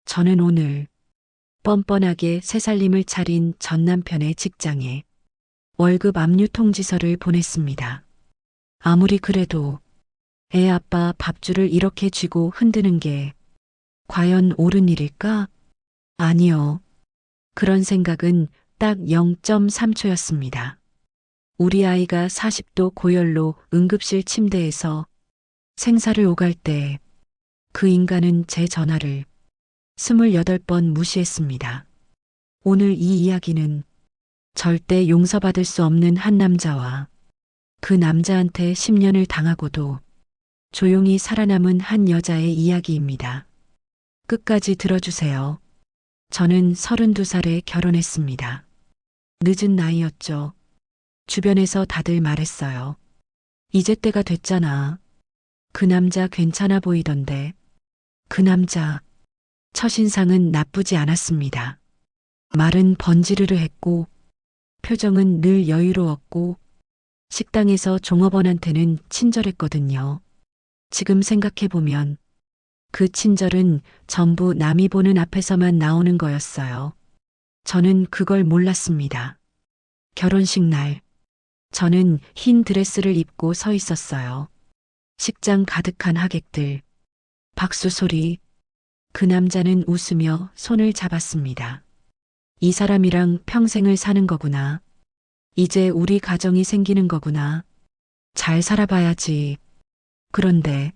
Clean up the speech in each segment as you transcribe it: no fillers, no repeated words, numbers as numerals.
저는 오늘 뻔뻔하게 새살림을 차린 전 남편의 직장에 월급 압류 통지서를 보냈습니다. 아무리 그래도 애 아빠 밥줄을 이렇게 쥐고 흔드는 게 과연 옳은 일일까? 아니요. 그런 생각은 딱 0.3초였습니다. 우리 아이가 40도 고열로 응급실 침대에서 생사를 오갈 때 그 인간은 제 전화를 28번 무시했습니다. 오늘 이 이야기는 절대 용서받을 수 없는 한 남자와 그 남자한테 10년을 당하고도 조용히 살아남은 한 여자의 이야기입니다. 끝까지 들어주세요. 저는 32살에 결혼했습니다. 늦은 나이였죠. 주변에서 다들 말했어요. 이제 때가 됐잖아. 그 남자 괜찮아 보이던데. 그 남자, 첫인상은 나쁘지 않았습니다. 말은 번지르르 했고, 표정은 늘 여유로웠고, 식당에서 종업원한테는 친절했거든요. 지금 생각해보면 그 친절은 전부 남이 보는 앞에서만 나오는 거였어요. 저는 그걸 몰랐습니다. 결혼식 날, 저는 흰 드레스를 입고 서 있었어요. 식장 가득한 하객들, 박수 소리, 그 남자는 웃으며 손을 잡았습니다. 이 사람이랑 평생을 사는 거구나. 이제 우리 가정이 생기는 거구나. 잘 살아봐야지. 그런데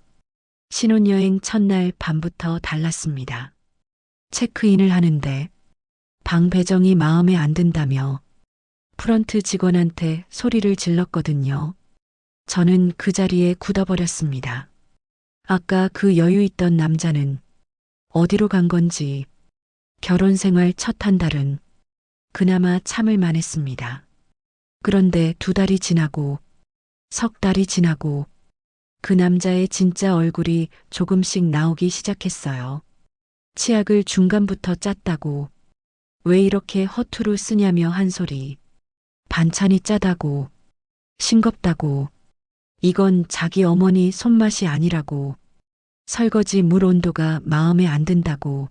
신혼여행 첫날 밤부터 달랐습니다. 체크인을 하는데 방 배정이 마음에 안 든다며 프런트 직원한테 소리를 질렀거든요. 저는 그 자리에 굳어버렸습니다. 아까 그 여유 있던 남자는 어디로 간 건지 결혼 생활 첫 한 달은 그나마 참을 만했습니다. 그런데 2달이 지나고 석 달이 지나고 그 남자의 진짜 얼굴이 조금씩 나오기 시작했어요. 치약을 중간부터 짰다고 왜 이렇게 허투루 쓰냐며 한 소리. 반찬이 짜다고 싱겁다고 이건 자기 어머니 손맛이 아니라고 설거지 물 온도가 마음에 안 든다고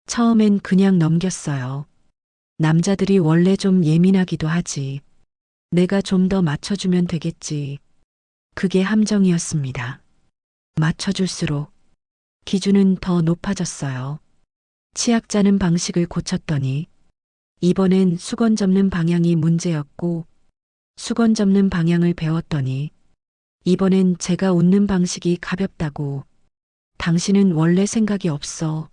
처음엔 그냥 넘겼어요. 남자들이 원래 좀 예민하기도 하지. 내가 좀 더 맞춰주면 되겠지. 그게 함정이었습니다. 맞춰줄수록 기준은 더 높아졌어요. 치약 짜는 방식을 고쳤더니 이번엔 수건 접는 방향이 문제였고 수건 접는 방향을 배웠더니 이번엔 제가 웃는 방식이 가볍다고 당신은 원래 생각이 없어.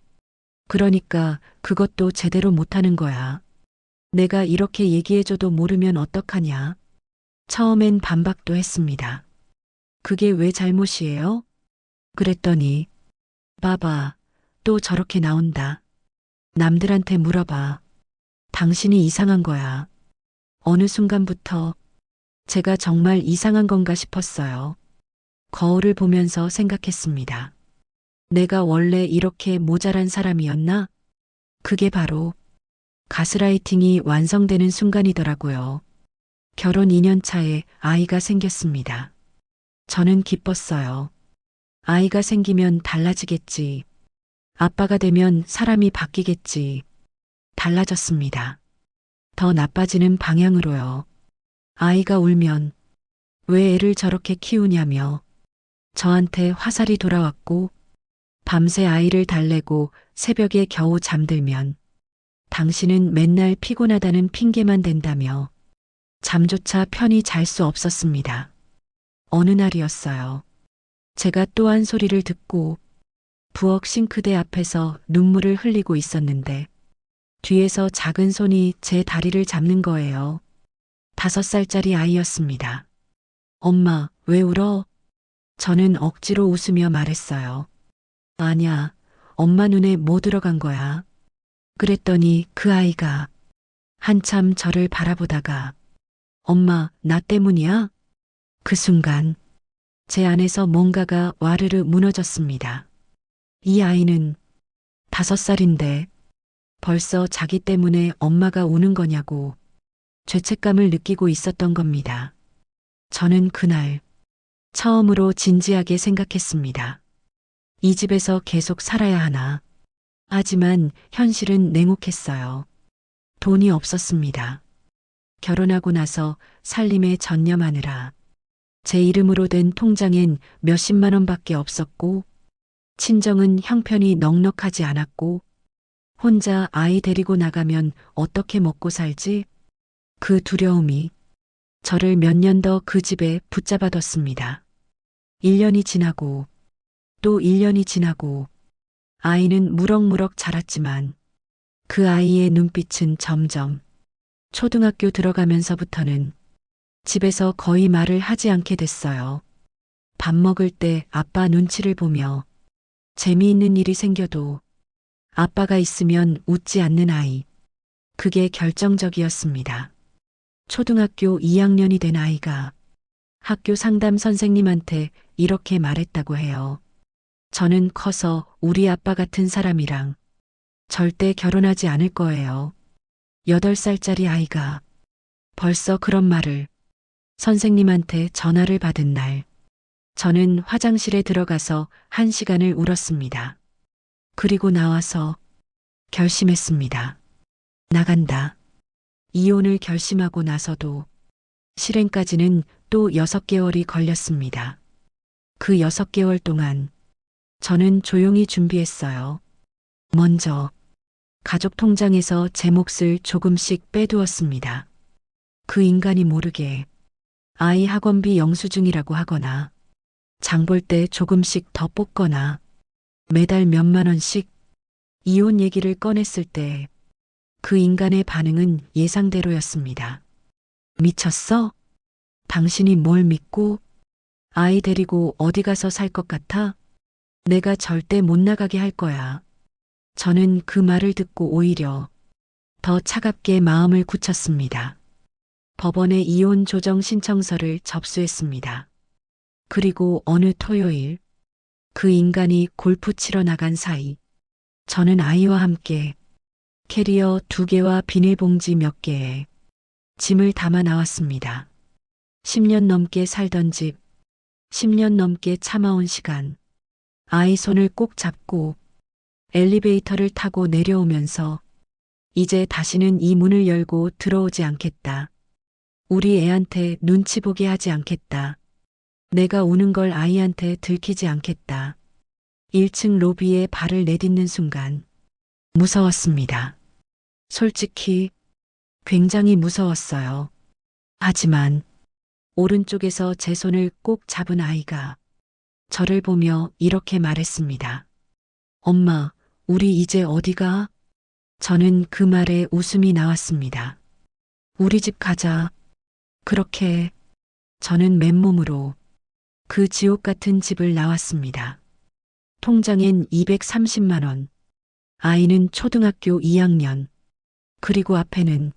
그러니까 그것도 제대로 못하는 거야. 내가 이렇게 얘기해줘도 모르면 어떡하냐. 처음엔 반박도 했습니다. 그게 왜 잘못이에요? 그랬더니 봐봐, 또 저렇게 나온다. 남들한테 물어봐. 당신이 이상한 거야. 어느 순간부터 제가 정말 이상한 건가 싶었어요. 거울을 보면서 생각했습니다. 내가 원래 이렇게 모자란 사람이었나? 그게 바로 가스라이팅이 완성되는 순간이더라고요. 결혼 2년 차에 아이가 생겼습니다. 저는 기뻤어요. 아이가 생기면 달라지겠지. 아빠가 되면 사람이 바뀌겠지. 달라졌습니다. 더 나빠지는 방향으로요. 아이가 울면 왜 애를 저렇게 키우냐며 저한테 화살이 돌아왔고 밤새 아이를 달래고 새벽에 겨우 잠들면 당신은 맨날 피곤하다는 핑계만 댄다며 잠조차 편히 잘 수 없었습니다. 어느 날이었어요. 제가 또 한 소리를 듣고 부엌 싱크대 앞에서 눈물을 흘리고 있었는데 뒤에서 작은 손이 제 다리를 잡는 거예요. 5살짜리 아이였습니다. 엄마, 왜 울어? 저는 억지로 웃으며 말했어요. 아냐, 엄마 눈에 뭐 들어간 거야. 그랬더니 그 아이가 한참 저를 바라보다가 엄마, 나 때문이야? 그 순간 제 안에서 뭔가가 와르르 무너졌습니다. 이 아이는 5살인데 벌써 자기 때문에 엄마가 우는 거냐고 죄책감을 느끼고 있었던 겁니다. 저는 그날 처음으로 진지하게 생각했습니다. 이 집에서 계속 살아야 하나? 하지만 현실은 냉혹했어요. 돈이 없었습니다. 결혼하고 나서 살림에 전념하느라 제 이름으로 된 통장엔 몇십만 원밖에 없었고, 친정은 형편이 넉넉하지 않았고, 혼자 아이 데리고 나가면 어떻게 먹고 살지? 그 두려움이 저를 몇 년 더 그 집에 붙잡아뒀습니다. 1년이 지나고 또 1년이 지나고 아이는 무럭무럭 자랐지만 그 아이의 눈빛은 점점 초등학교 들어가면서부터는 집에서 거의 말을 하지 않게 됐어요. 밥 먹을 때 아빠 눈치를 보며 재미있는 일이 생겨도 아빠가 있으면 웃지 않는 아이. 그게 결정적이었습니다. 초등학교 2학년이 된 아이가 학교 상담 선생님한테 이렇게 말했다고 해요. 저는 커서 우리 아빠 같은 사람이랑 절대 결혼하지 않을 거예요. 8살짜리 아이가 벌써 그런 말을 선생님한테 전화를 받은 날, 저는 화장실에 들어가서 1시간을 울었습니다. 그리고 나와서 결심했습니다. 나간다. 이혼을 결심하고 나서도 실행까지는 또 6개월이 걸렸습니다. 그 6개월 동안 저는 조용히 준비했어요. 먼저 가족 통장에서 제 몫을 조금씩 빼두었습니다. 그 인간이 모르게 아이 학원비 영수증이라고 하거나 장 볼 때 조금씩 더 뽑거나 매달 몇만 원씩 이혼 얘기를 꺼냈을 때 그 인간의 반응은 예상대로였습니다. 미쳤어? 당신이 뭘 믿고 아이 데리고 어디 가서 살 것 같아? 내가 절대 못 나가게 할 거야. 저는 그 말을 듣고 오히려 더 차갑게 마음을 굳혔습니다. 법원에 이혼 조정 신청서를 접수했습니다. 그리고 어느 토요일 그 인간이 골프 치러 나간 사이 저는 아이와 함께 캐리어 2개와 비닐봉지 몇 개에 짐을 담아 나왔습니다. 10년 넘게 살던 집, 10년 넘게 참아온 시간, 아이 손을 꼭 잡고 엘리베이터를 타고 내려오면서 이제 다시는 이 문을 열고 들어오지 않겠다. 우리 애한테 눈치 보게 하지 않겠다. 내가 우는 걸 아이한테 들키지 않겠다. 1층 로비에 발을 내딛는 순간 무서웠습니다. 솔직히 굉장히 무서웠어요. 하지만 오른쪽에서 제 손을 꼭 잡은 아이가 저를 보며 이렇게 말했습니다. 엄마, 우리 이제 어디가? 저는 그 말에 웃음이 나왔습니다. 우리 집 가자. 그렇게 저는 맨몸으로 그 지옥 같은 집을 나왔습니다. 통장엔 230만 원, 아이는 초등학교 2학년, 그리고 앞에는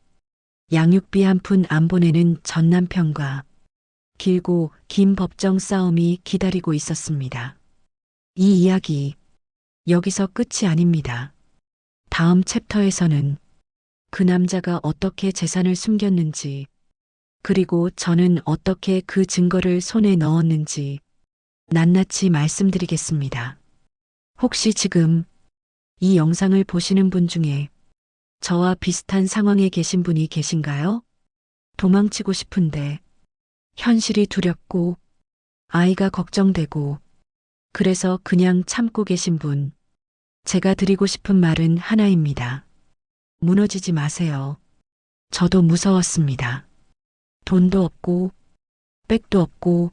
양육비 한 푼 안 보내는 전 남편과 길고 긴 법정 싸움이 기다리고 있었습니다. 이 이야기 여기서 끝이 아닙니다. 다음 챕터에서는 그 남자가 어떻게 재산을 숨겼는지, 그리고 저는 어떻게 그 증거를 손에 넣었는지 낱낱이 말씀드리겠습니다. 혹시 지금 이 영상을 보시는 분 중에 저와 비슷한 상황에 계신 분이 계신가요? 도망치고 싶은데 현실이 두렵고 아이가 걱정되고 그래서 그냥 참고 계신 분, 제가 드리고 싶은 말은 하나입니다. 무너지지 마세요. 저도 무서웠습니다. 돈도 없고 백도 없고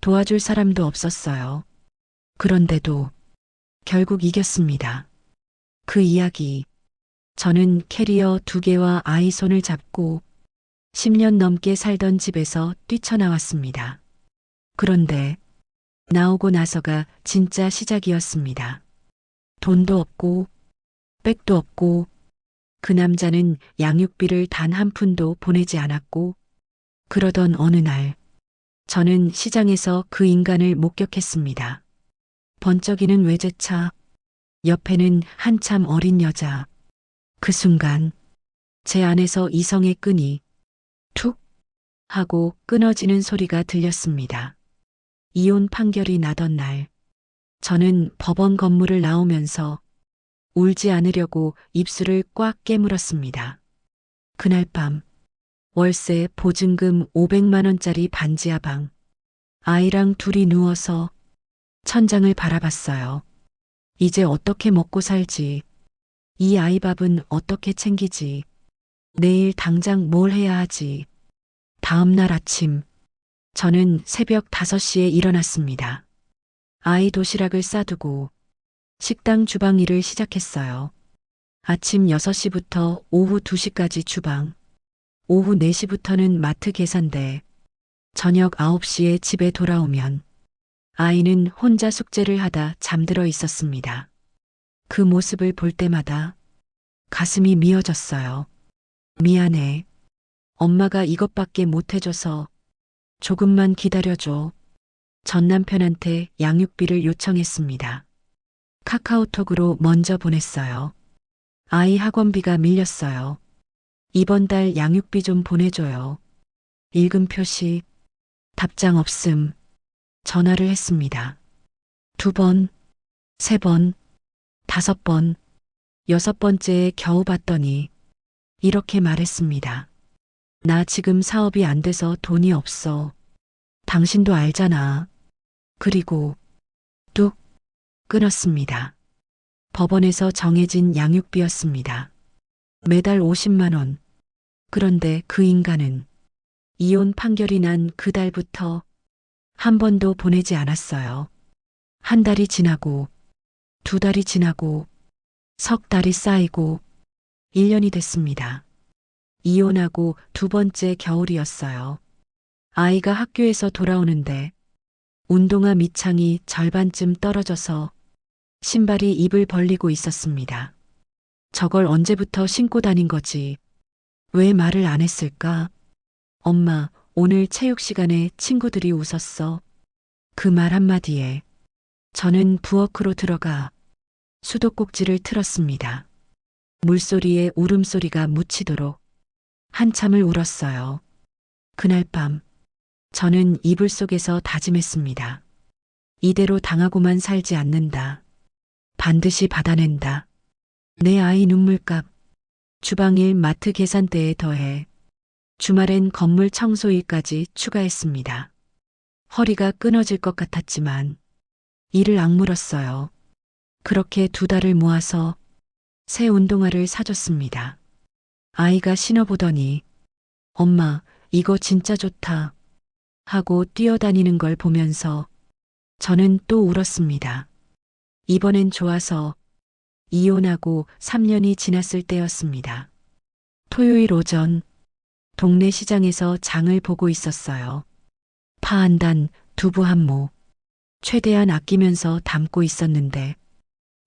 도와줄 사람도 없었어요. 그런데도 결국 이겼습니다. 그 이야기, 저는 캐리어 2개와 아이 손을 잡고 10년 넘게 살던 집에서 뛰쳐나왔습니다. 그런데 나오고 나서가 진짜 시작이었습니다. 돈도 없고 백도 없고 그 남자는 양육비를 단 한 푼도 보내지 않았고, 그러던 어느 날 저는 시장에서 그 인간을 목격했습니다. 번쩍이는 외제차, 옆에는 한참 어린 여자. 그 순간 제 안에서 이성의 끈이 툭 하고 끊어지는 소리가 들렸습니다. 이혼 판결이 나던 날, 저는 법원 건물을 나오면서 울지 않으려고 입술을 꽉 깨물었습니다. 그날 밤 월세 보증금 500만 원짜리 반지하 방. 아이랑 둘이 누워서 천장을 바라봤어요. 이제 어떻게 먹고 살지? 이 아이 밥은 어떻게 챙기지? 내일 당장 뭘 해야 하지? 다음 날 아침, 저는 새벽 5시에 일어났습니다. 아이 도시락을 싸두고 식당 주방 일을 시작했어요. 아침 6시부터 오후 2시까지 주방, 오후 4시부터는 마트 계산대, 저녁 9시에 집에 돌아오면 아이는 혼자 숙제를 하다 잠들어 있었습니다. 그 모습을 볼 때마다 가슴이 미어졌어요. 미안해. 엄마가 이것밖에 못 해줘서 조금만 기다려줘. 전 남편한테 양육비를 요청했습니다. 카카오톡으로 먼저 보냈어요. 아이 학원비가 밀렸어요. 이번 달 양육비 좀 보내줘요. 읽음 표시, 답장 없음. 전화를 했습니다. 2번, 3번, 5번, 6번째에 겨우 받더니 이렇게 말했습니다. 나 지금 사업이 안 돼서 돈이 없어. 당신도 알잖아. 그리고 뚝 끊었습니다. 법원에서 정해진 양육비였습니다. 매달 50만 원. 그런데 그 인간은 이혼 판결이 난 그 달부터 한 번도 보내지 않았어요. 한 달이 지나고 2달이 지나고 석 달이 쌓이고 1년이 됐습니다. 이혼하고 2번째 겨울이었어요. 아이가 학교에서 돌아오는데 운동화 밑창이 절반쯤 떨어져서 신발이 입을 벌리고 있었습니다. 저걸 언제부터 신고 다닌 거지? 왜 말을 안 했을까? 엄마, 오늘 체육 시간에 친구들이 웃었어. 그 말 한마디에 저는 부엌으로 들어가 수도꼭지를 틀었습니다. 물소리에 울음소리가 묻히도록 한참을 울었어요. 그날 밤 저는 이불 속에서 다짐했습니다. 이대로 당하고만 살지 않는다. 반드시 받아낸다. 내 아이 눈물값, 주방일 마트 계산대에 더해 주말엔 건물 청소일까지 추가했습니다. 허리가 끊어질 것 같았지만 이를 악물었어요. 그렇게 2달을 모아서 새 운동화를 사줬습니다. 아이가 신어보더니 엄마, 이거 진짜 좋다 하고 뛰어다니는 걸 보면서 저는 또 울었습니다. 이번엔 좋아서 이혼하고 3년이 지났을 때였습니다. 토요일 오전 동네 시장에서 장을 보고 있었어요. 파 한 단, 두부 한 모. 최대한 아끼면서 담고 있었는데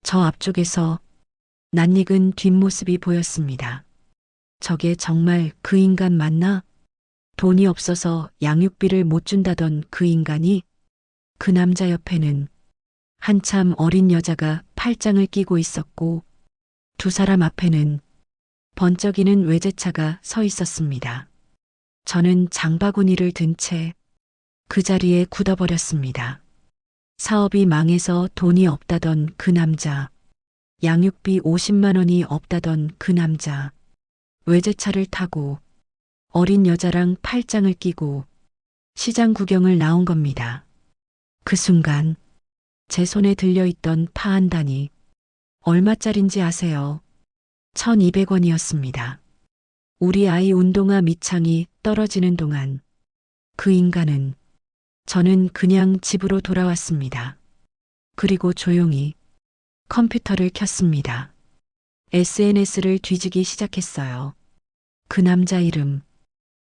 저 앞쪽에서 낯익은 뒷모습이 보였습니다. 저게 정말 그 인간 맞나? 돈이 없어서 양육비를 못 준다던 그 인간이 그 남자 옆에는 한참 어린 여자가 팔짱을 끼고 있었고 2 사람 앞에는 번쩍이는 외제차가 서 있었습니다. 저는 장바구니를 든 채 그 자리에 굳어버렸습니다. 사업이 망해서 돈이 없다던 그 남자, 양육비 50만 원이 없다던 그 남자, 외제차를 타고 어린 여자랑 팔짱을 끼고 시장 구경을 나온 겁니다. 그 순간 제 손에 들려있던 파 한 단이 얼마짜린지 아세요? 1,200원이었습니다. 우리 아이 운동화 밑창이 떨어지는 동안 그 인간은 저는 그냥 집으로 돌아왔습니다. 그리고 조용히 컴퓨터를 켰습니다. SNS를 뒤지기 시작했어요. 그 남자 이름,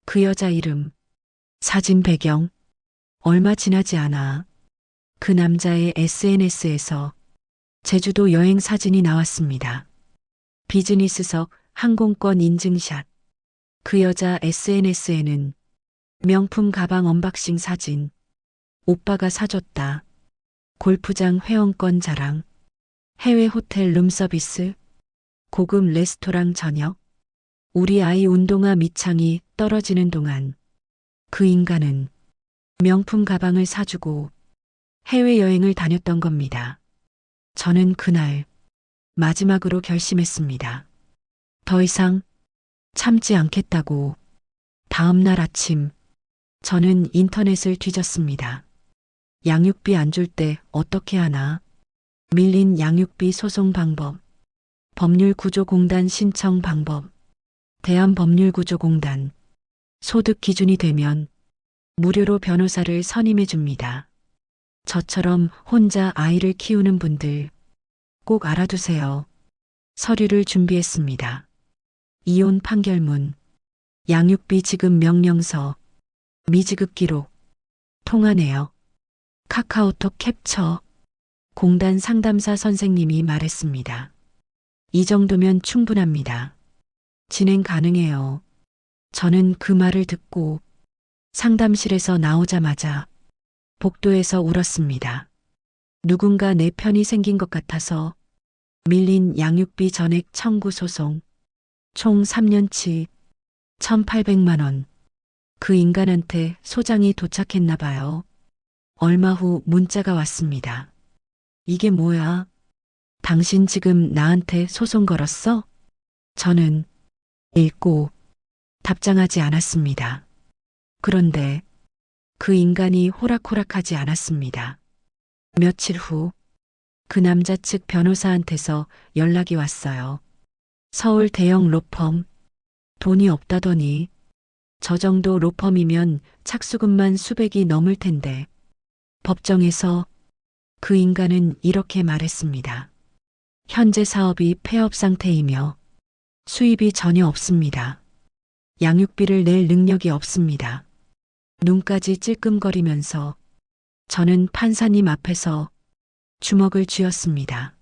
그 여자 이름, 사진 배경. 얼마 지나지 않아 그 남자의 SNS에서 제주도 여행 사진이 나왔습니다. 비즈니스석 항공권 인증샷. 그 여자 SNS에는 명품 가방 언박싱 사진. 오빠가 사줬다. 골프장 회원권 자랑. 해외 호텔 룸서비스. 고급 레스토랑 저녁. 우리 아이 운동화 밑창이 떨어지는 동안 그 인간은 명품 가방을 사주고 해외여행을 다녔던 겁니다. 저는 그날 마지막으로 결심했습니다. 더 이상 참지 않겠다고. 다음 날 아침, 저는 인터넷을 뒤졌습니다. 양육비 안 줄 때 어떻게 하나? 밀린 양육비 소송 방법, 법률구조공단 신청 방법, 대한법률구조공단, 소득 기준이 되면 무료로 변호사를 선임해 줍니다. 저처럼 혼자 아이를 키우는 분들 꼭 알아두세요. 서류를 준비했습니다. 이혼 판결문, 양육비 지급 명령서, 미지급 기록, 통화 내역, 카카오톡 캡처, 공단 상담사 선생님이 말했습니다. 이 정도면 충분합니다. 진행 가능해요. 저는 그 말을 듣고 상담실에서 나오자마자 복도에서 울었습니다. 누군가 내 편이 생긴 것 같아서 밀린 양육비 전액 청구 소송, 총 3년치 1,800만 원. 그 인간한테 소장이 도착했나 봐요. 얼마 후 문자가 왔습니다. 이게 뭐야? 당신 지금 나한테 소송 걸었어? 저는 읽고 답장하지 않았습니다. 그런데 그 인간이 호락호락하지 않았습니다. 며칠 후 그 남자 측 변호사한테서 연락이 왔어요. 서울 대형 로펌, 돈이 없다더니. 저 정도 로펌이면 착수금만 수백이 넘을 텐데. 법정에서 그 인간은 이렇게 말했습니다. 현재 사업이 폐업 상태이며 수입이 전혀 없습니다. 양육비를 낼 능력이 없습니다. 눈까지 찔끔거리면서 저는 판사님 앞에서 주먹을 쥐었습니다.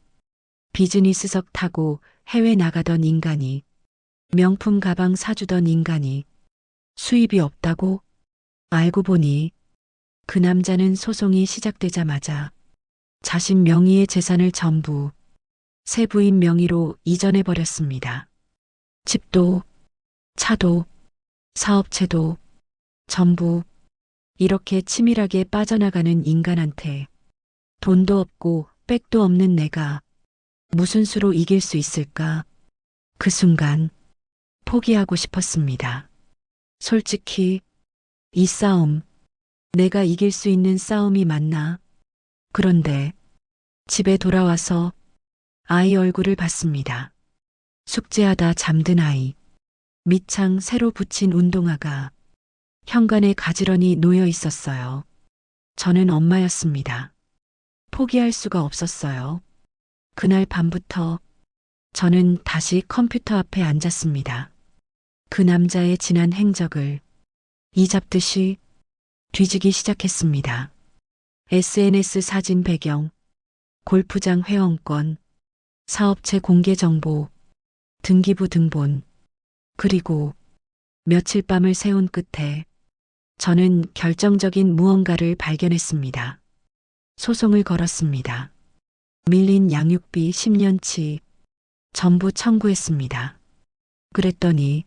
비즈니스석 타고 해외 나가던 인간이, 명품 가방 사주던 인간이 수입이 없다고? 알고 보니 그 남자는 소송이 시작되자마자 자신 명의의 재산을 전부 새 부인 명의로 이전해 버렸습니다. 집도, 차도, 사업체도 전부. 이렇게 치밀하게 빠져나가는 인간한테 돈도 없고 백도 없는 내가 무슨 수로 이길 수 있을까? 그 순간 포기하고 싶었습니다. 솔직히 이 싸움 내가 이길 수 있는 싸움이 맞나? 그런데 집에 돌아와서 아이 얼굴을 봤습니다. 숙제하다 잠든 아이, 밑창 새로 붙인 운동화가 현관에 가지런히 놓여 있었어요. 저는 엄마였습니다. 포기할 수가 없었어요. 그날 밤부터 저는 다시 컴퓨터 앞에 앉았습니다. 그 남자의 지난 행적을 이잡듯이 뒤지기 시작했습니다. SNS 사진 배경, 골프장 회원권, 사업체 공개 정보, 등기부 등본, 그리고 며칠 밤을 새운 끝에 저는 결정적인 무언가를 발견했습니다. 소송을 걸었습니다. 밀린 양육비 10년치 전부 청구했습니다. 그랬더니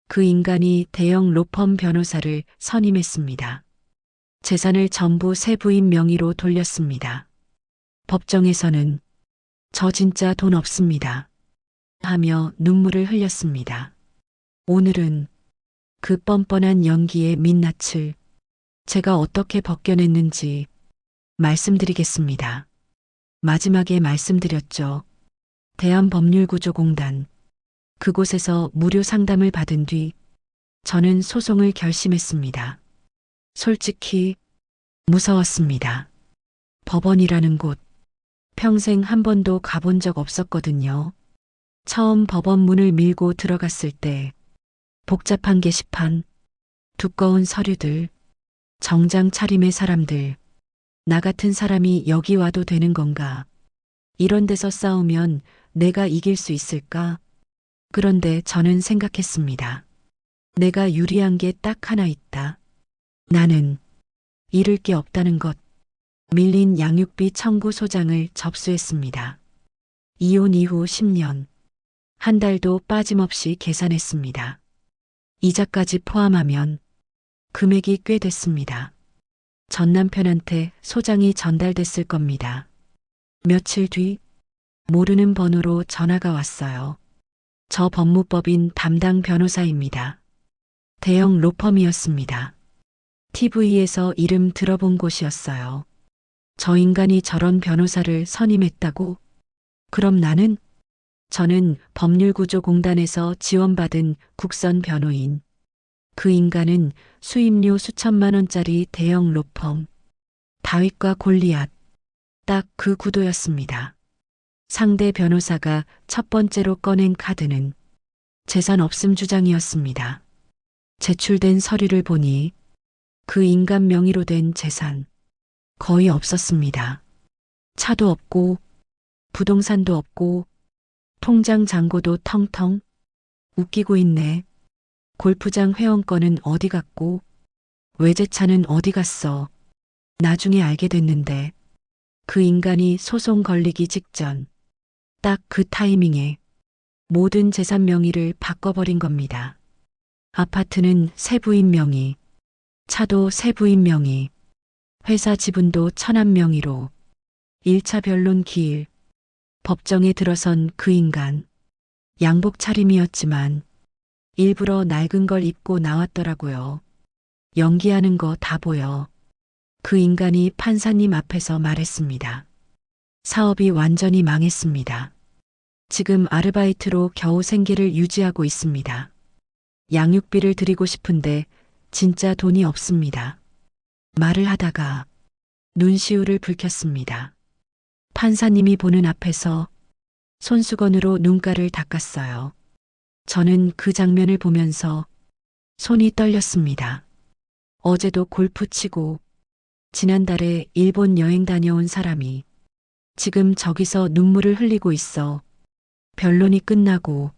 그 인간이 대형 로펌 변호사를 선임했습니다. 재산을 전부 새 부인 명의로 돌렸습니다. 법정에서는 저 진짜 돈 없습니다. 하며 눈물을 흘렸습니다. 오늘은 그 뻔뻔한 연기의 민낯을 제가 어떻게 벗겨냈는지 말씀드리겠습니다. 마지막에 말씀드렸죠. 대한법률구조공단. 그곳에서 무료 상담을 받은 뒤 저는 소송을 결심했습니다. 솔직히 무서웠습니다. 법원이라는 곳 평생 한 번도 가본 적 없었거든요. 처음 법원 문을 밀고 들어갔을 때 복잡한 게시판, 두꺼운 서류들, 정장 차림의 사람들, 나 같은 사람이 여기 와도 되는 건가? 이런 데서 싸우면 내가 이길 수 있을까? 그런데 저는 생각했습니다. 내가 유리한 게 딱 하나 있다. 나는 잃을 게 없다는 것. 밀린 양육비 청구 소장을 접수했습니다. 이혼 이후 10년, 한 달도 빠짐없이 계산했습니다. 이자까지 포함하면 금액이 꽤 됐습니다. 전 남편한테 소장이 전달됐을 겁니다. 며칠 뒤 모르는 번호로 전화가 왔어요. 저 법무법인 담당 변호사입니다. 대형 로펌이었습니다. TV에서 이름 들어본 곳이었어요. 저 인간이 저런 변호사를 선임했다고? 그럼 저는 법률구조공단에서 지원받은 국선 변호인. 그 인간은 수임료 수천만 원짜리 대형 로펌. 다윗과 골리앗. 딱 그 구도였습니다. 상대 변호사가 첫 번째로 꺼낸 카드는 재산 없음 주장이었습니다. 제출된 서류를 보니 그 인간 명의로 된 재산 거의 없었습니다. 차도 없고 부동산도 없고 통장 잔고도 텅텅. 웃기고 있네. 골프장 회원권은 어디 갔고 외제차는 어디 갔어. 나중에 알게 됐는데 그 인간이 소송 걸리기 직전 딱 그 타이밍에 모든 재산 명의를 바꿔버린 겁니다. 아파트는 새 부인 명의, 차도 새 부인 명의, 회사 지분도 천한 명의로 1차 변론 기일, 법정에 들어선 그 인간. 양복 차림이었지만 일부러 낡은 걸 입고 나왔더라고요. 연기하는 거 다 보여. 그 인간이 판사님 앞에서 말했습니다. 사업이 완전히 망했습니다. 지금 아르바이트로 겨우 생계를 유지하고 있습니다. 양육비를 드리고 싶은데 진짜 돈이 없습니다. 말을 하다가 눈시울을 붉혔습니다. 판사님이 보는 앞에서 손수건으로 눈가를 닦았어요. 저는 그 장면을 보면서 손이 떨렸습니다. 어제도 골프 치고 지난달에 일본 여행 다녀온 사람이 지금 저기서 눈물을 흘리고 있어. 변론이 끝나고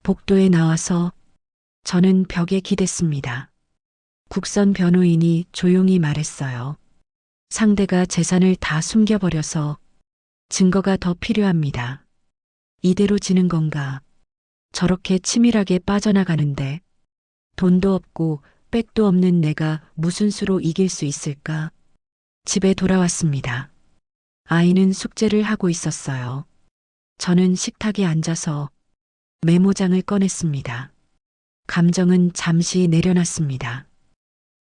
복도에 나와서 저는 벽에 기댔습니다. 국선 변호인이 조용히 말했어요. 상대가 재산을 다 숨겨버려서 증거가 더 필요합니다. 이대로 지는 건가? 저렇게 치밀하게 빠져나가는데 돈도 없고 백도 없는 내가 무슨 수로 이길 수 있을까? 집에 돌아왔습니다. 아이는 숙제를 하고 있었어요. 저는 식탁에 앉아서 메모장을 꺼냈습니다. 감정은 잠시 내려놨습니다.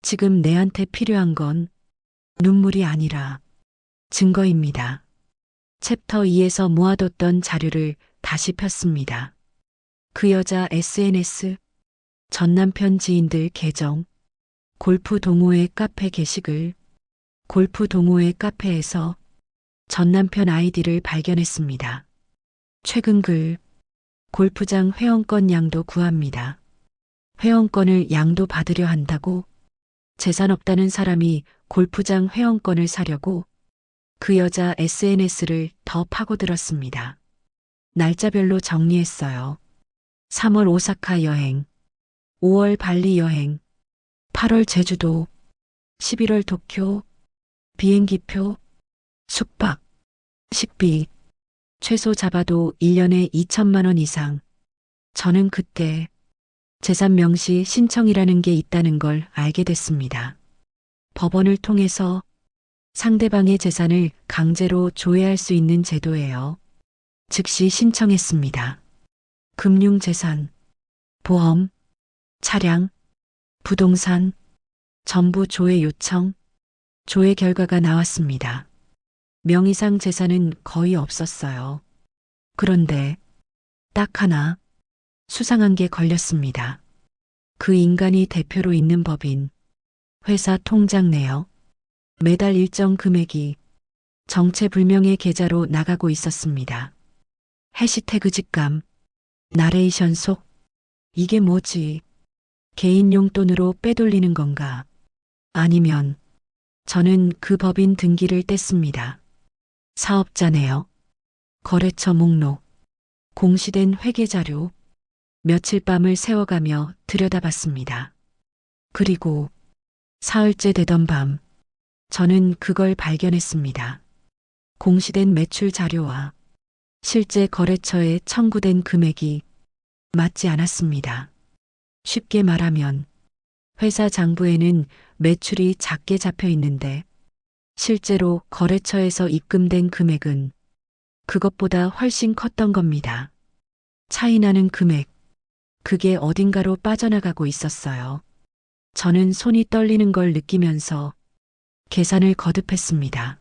지금 내한테 필요한 건 눈물이 아니라 증거입니다. 챕터 2에서 모아뒀던 자료를 다시 폈습니다. 그 여자 SNS, 전 남편 지인들 계정, 골프 동호회 카페 게시글, 골프 동호회 카페에서 전 남편 아이디를 발견했습니다. 최근 글, 골프장 회원권 양도 구합니다. 회원권을 양도 받으려 한다고? 재산 없다는 사람이 골프장 회원권을 사려고? 그 여자 SNS를 더 파고들었습니다. 날짜별로 정리했어요. 3월 오사카 여행, 5월 발리 여행, 8월 제주도, 11월 도쿄, 비행기표, 숙박, 식비, 최소 잡아도 1년에 2천만 원 이상. 저는 그때 재산 명시 신청이라는 게 있다는 걸 알게 됐습니다. 법원을 통해서 상대방의 재산을 강제로 조회할 수 있는 제도예요. 즉시 신청했습니다. 금융재산, 보험, 차량, 부동산, 전부 조회 요청, 조회 결과가 나왔습니다. 명의상 재산은 거의 없었어요. 그런데 딱 하나 수상한 게 걸렸습니다. 그 인간이 대표로 있는 법인, 회사 통장 내역, 매달 일정 금액이 정체불명의 계좌로 나가고 있었습니다. 해시태그 직감, 나레이션 속, 이게 뭐지? 개인 용돈으로 빼돌리는 건가? 아니면 저는 그 법인 등기를 뗐습니다. 사업자 내역, 거래처 목록, 공시된 회계자료, 며칠 밤을 새워가며 들여다봤습니다. 그리고 사흘째 되던 밤, 저는 그걸 발견했습니다. 공시된 매출 자료와 실제 거래처에 청구된 금액이 맞지 않았습니다. 쉽게 말하면 회사 장부에는 매출이 작게 잡혀 있는데 실제로 거래처에서 입금된 금액은 그것보다 훨씬 컸던 겁니다. 차이 나는 금액, 그게 어딘가로 빠져나가고 있었어요. 저는 손이 떨리는 걸 느끼면서 계산을 거듭했습니다.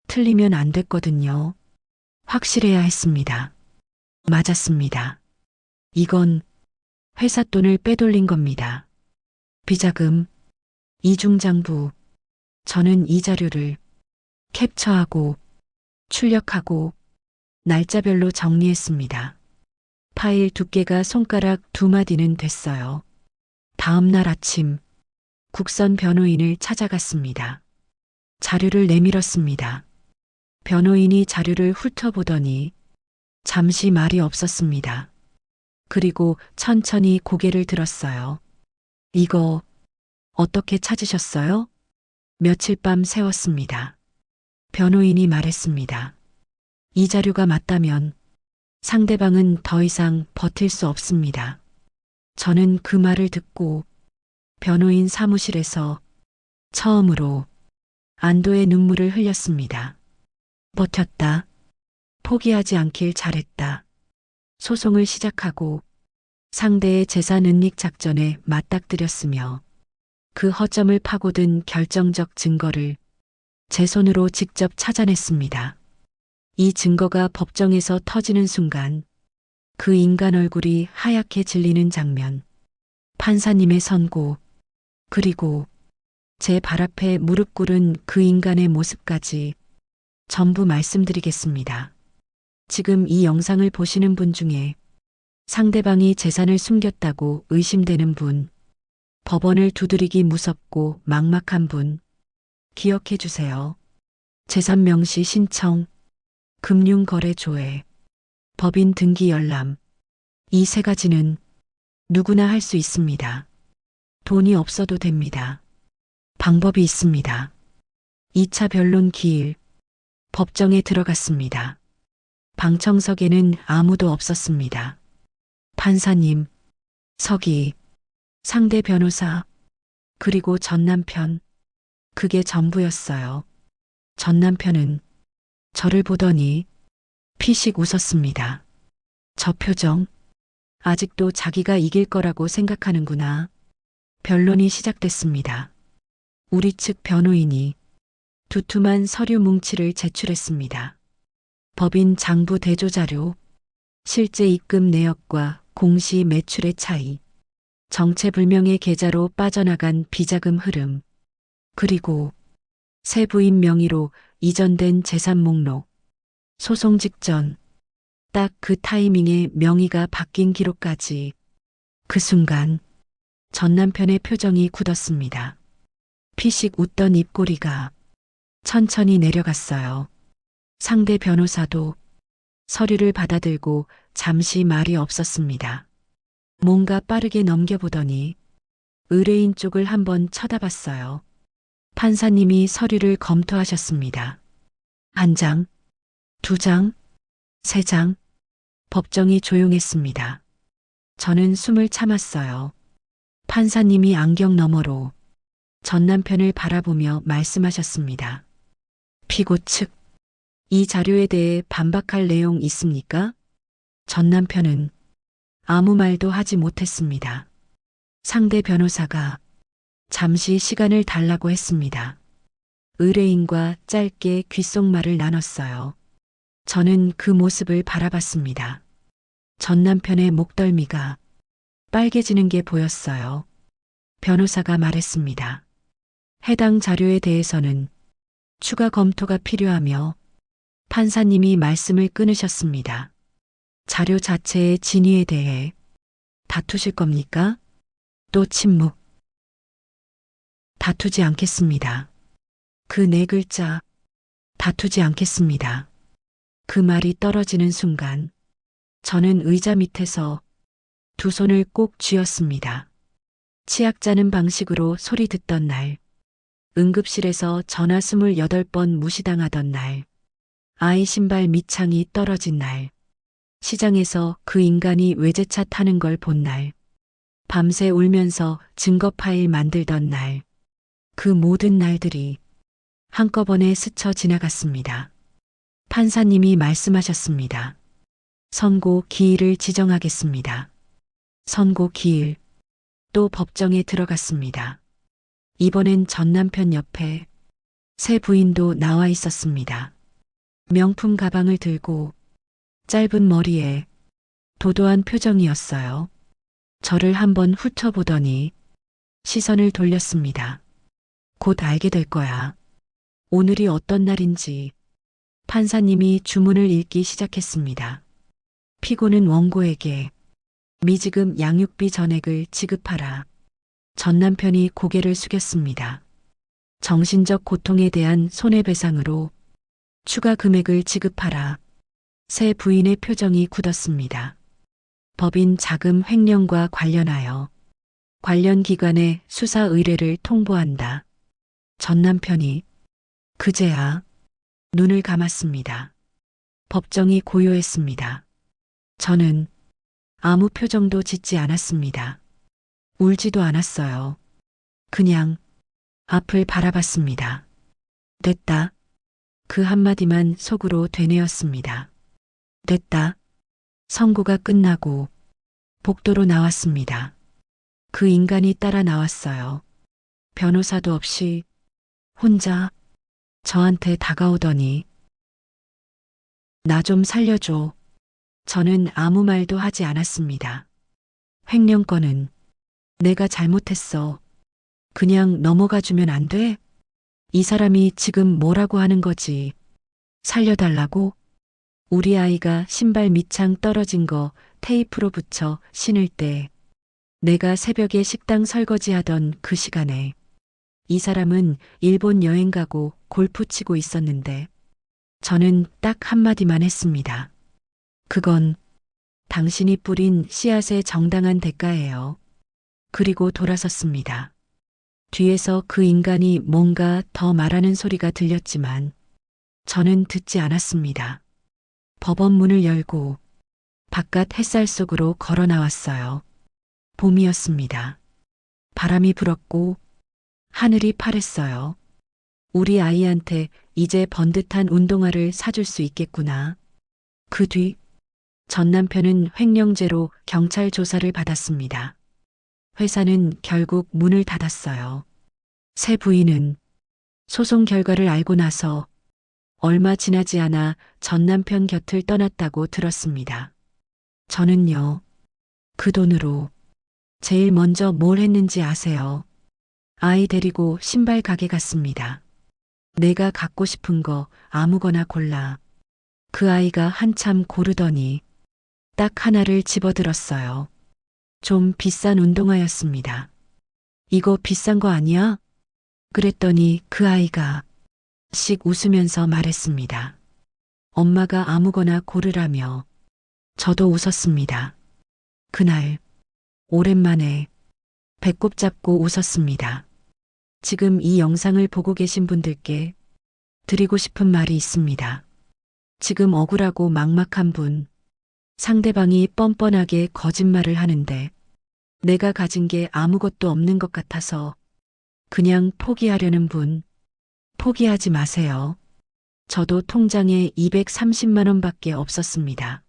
틀리면 안 됐거든요. 확실해야 했습니다. 맞았습니다. 이건 회사 돈을 빼돌린 겁니다. 비자금, 이중장부. 저는 이 자료를 캡처하고 출력하고 날짜별로 정리했습니다. 파일 두께가 손가락 2마디는 됐어요. 다음 날 아침 국선 변호인을 찾아갔습니다. 자료를 내밀었습니다. 변호인이 자료를 훑어보더니 잠시 말이 없었습니다. 그리고 천천히 고개를 들었어요. 이거 어떻게 찾으셨어요? 며칠 밤 세웠습니다. 변호인이 말했습니다. 이 자료가 맞다면 상대방은 더 이상 버틸 수 없습니다. 저는 그 말을 듣고 변호인 사무실에서 처음으로 안도의 눈물을 흘렸습니다. 버텼다. 포기하지 않길 잘했다. 소송을 시작하고 상대의 재산 은닉 작전에 맞닥뜨렸으며 그 허점을 파고든 결정적 증거를 제 손으로 직접 찾아냈습니다. 이 증거가 법정에서 터지는 순간 그 인간 얼굴이 하얗게 질리는 장면, 판사님의 선고, 그리고 제 발 앞에 무릎 꿇은 그 인간의 모습까지 전부 말씀드리겠습니다. 지금 이 영상을 보시는 분 중에 상대방이 재산을 숨겼다고 의심되는 분, 법원을 두드리기 무섭고 막막한 분, 기억해 주세요. 재산 명시 신청, 금융거래 조회, 법인 등기 열람. 이 세 가지는 누구나 할 수 있습니다. 돈이 없어도 됩니다. 방법이 있습니다. 2차 변론 기일, 법정에 들어갔습니다. 방청석에는 아무도 없었습니다. 판사님, 서기, 상대 변호사, 그리고 전 남편. 그게 전부였어요. 전 남편은 저를 보더니 피식 웃었습니다. 저 표정, 아직도 자기가 이길 거라고 생각하는구나. 변론이 시작됐습니다. 우리 측 변호인이 두툼한 서류 뭉치를 제출했습니다. 법인 장부 대조 자료, 실제 입금 내역과 공시 매출의 차이, 정체불명의 계좌로 빠져나간 비자금 흐름, 그리고 새 부인 명의로 이전된 재산 목록, 소송 직전, 딱 그 타이밍에 명의가 바뀐 기록까지. 그 순간 전 남편의 표정이 굳었습니다. 피식 웃던 입꼬리가 천천히 내려갔어요. 상대 변호사도 서류를 받아들고 잠시 말이 없었습니다. 뭔가 빠르게 넘겨보더니 의뢰인 쪽을 한번 쳐다봤어요. 판사님이 서류를 검토하셨습니다. 1장, 2장, 3장. 법정이 조용했습니다. 저는 숨을 참았어요. 판사님이 안경 너머로 전 남편을 바라보며 말씀하셨습니다. 피고 측, 이 자료에 대해 반박할 내용 있습니까? 전 남편은 아무 말도 하지 못했습니다. 상대 변호사가 잠시 시간을 달라고 했습니다. 의뢰인과 짧게 귓속말을 나눴어요. 저는 그 모습을 바라봤습니다. 전 남편의 목덜미가 빨개지는 게 보였어요. 변호사가 말했습니다. 해당 자료에 대해서는 추가 검토가 필요하며 판사님이 말씀을 끊으셨습니다. 자료 자체의 진위에 대해 다투실 겁니까? 또 침묵. 다투지 않겠습니다. 그 네 글자, 다투지 않겠습니다. 그 말이 떨어지는 순간 저는 의자 밑에서 두 손을 꼭 쥐었습니다. 치약 짜는 방식으로 소리 듣던 날, 응급실에서 전화 28번 무시당하던 날, 아이 신발 밑창이 떨어진 날, 시장에서 그 인간이 외제차 타는 걸 본 날, 밤새 울면서 증거 파일 만들던 날, 그 모든 날들이 한꺼번에 스쳐 지나갔습니다. 판사님이 말씀하셨습니다. 선고 기일을 지정하겠습니다. 선고 기일. 또 법정에 들어갔습니다. 이번엔 전 남편 옆에 새 부인도 나와 있었습니다. 명품 가방을 들고 짧은 머리에 도도한 표정이었어요. 저를 한번 훑어보더니 시선을 돌렸습니다. 곧 알게 될 거야. 오늘이 어떤 날인지. 판사님이 주문을 읽기 시작했습니다. 피고는 원고에게 미지급 양육비 전액을 지급하라. 전 남편이 고개를 숙였습니다. 정신적 고통에 대한 손해배상으로 추가 금액을 지급하라. 새 부인의 표정이 굳었습니다. 법인 자금 횡령과 관련하여 관련 기관에 수사 의뢰를 통보한다. 전 남편이 그제야 눈을 감았습니다. 법정이 고요했습니다. 저는 아무 표정도 짓지 않았습니다. 울지도 않았어요. 그냥 앞을 바라봤습니다. 됐다. 그 한마디만 속으로 되뇌었습니다. 됐다. 선고가 끝나고 복도로 나왔습니다. 그 인간이 따라 나왔어요. 변호사도 없이 혼자 저한테 다가오더니 나 좀 살려줘. 저는 아무 말도 하지 않았습니다. 횡령건은 내가 잘못했어. 그냥 넘어가 주면 안 돼? 이 사람이 지금 뭐라고 하는 거지? 살려달라고? 우리 아이가 신발 밑창 떨어진 거 테이프로 붙여 신을 때 내가 새벽에 식당 설거지하던 그 시간에 이 사람은 일본 여행 가고 골프 치고 있었는데 저는 딱 한마디만 했습니다. 그건 당신이 뿌린 씨앗의 정당한 대가예요. 그리고 돌아섰습니다. 뒤에서 그 인간이 뭔가 더 말하는 소리가 들렸지만 저는 듣지 않았습니다. 법원 문을 열고 바깥 햇살 속으로 걸어 나왔어요. 봄이었습니다. 바람이 불었고 하늘이 파랬어요. 우리 아이한테 이제 번듯한 운동화를 사줄 수 있겠구나. 그 뒤 전 남편은 횡령죄로 경찰 조사를 받았습니다. 회사는 결국 문을 닫았어요. 새 부인은 소송 결과를 알고 나서 얼마 지나지 않아 전 남편 곁을 떠났다고 들었습니다. 저는요, 그 돈으로 제일 먼저 뭘 했는지 아세요? 아이 데리고 신발 가게 갔습니다. 내가 갖고 싶은 거 아무거나 골라. 그 아이가 한참 고르더니 딱 하나를 집어들었어요. 좀 비싼 운동화였습니다. 이거 비싼 거 아니야? 그랬더니 그 아이가 씩 웃으면서 말했습니다. 엄마가 아무거나 고르라며. 저도 웃었습니다. 그날 오랜만에 배꼽 잡고 웃었습니다. 지금 이 영상을 보고 계신 분들께 드리고 싶은 말이 있습니다. 지금 억울하고 막막한 분, 상대방이 뻔뻔하게 거짓말을 하는데 내가 가진 게 아무것도 없는 것 같아서 그냥 포기하려는 분, 포기하지 마세요. 저도 통장에 230만 원밖에 없었습니다.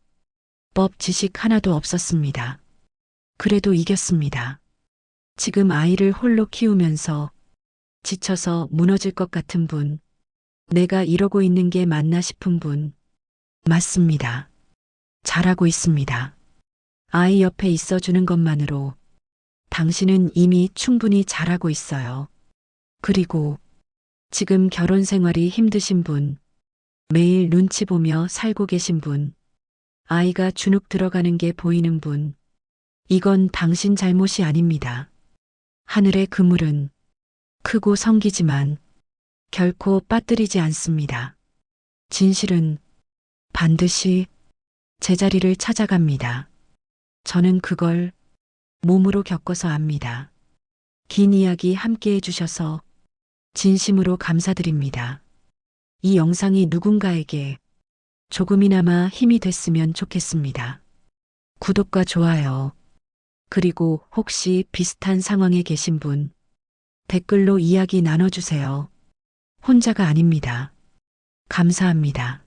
법 지식 하나도 없었습니다. 그래도 이겼습니다. 지금 아이를 홀로 키우면서 지쳐서 무너질 것 같은 분, 내가 이러고 있는 게 맞나 싶은 분, 맞습니다. 잘하고 있습니다. 아이 옆에 있어주는 것만으로 당신은 이미 충분히 잘하고 있어요. 그리고 지금 결혼 생활이 힘드신 분, 매일 눈치 보며 살고 계신 분, 아이가 주눅 들어가는 게 보이는 분, 이건 당신 잘못이 아닙니다. 하늘의 그물은 크고 성기지만 결코 빠뜨리지 않습니다. 진실은 반드시 제자리를 찾아갑니다. 저는 그걸 몸으로 겪어서 압니다. 긴 이야기 함께 해주셔서 진심으로 감사드립니다. 이 영상이 누군가에게 조금이나마 힘이 됐으면 좋겠습니다. 구독과 좋아요, 그리고 혹시 비슷한 상황에 계신 분, 댓글로 이야기 나눠주세요. 혼자가 아닙니다. 감사합니다.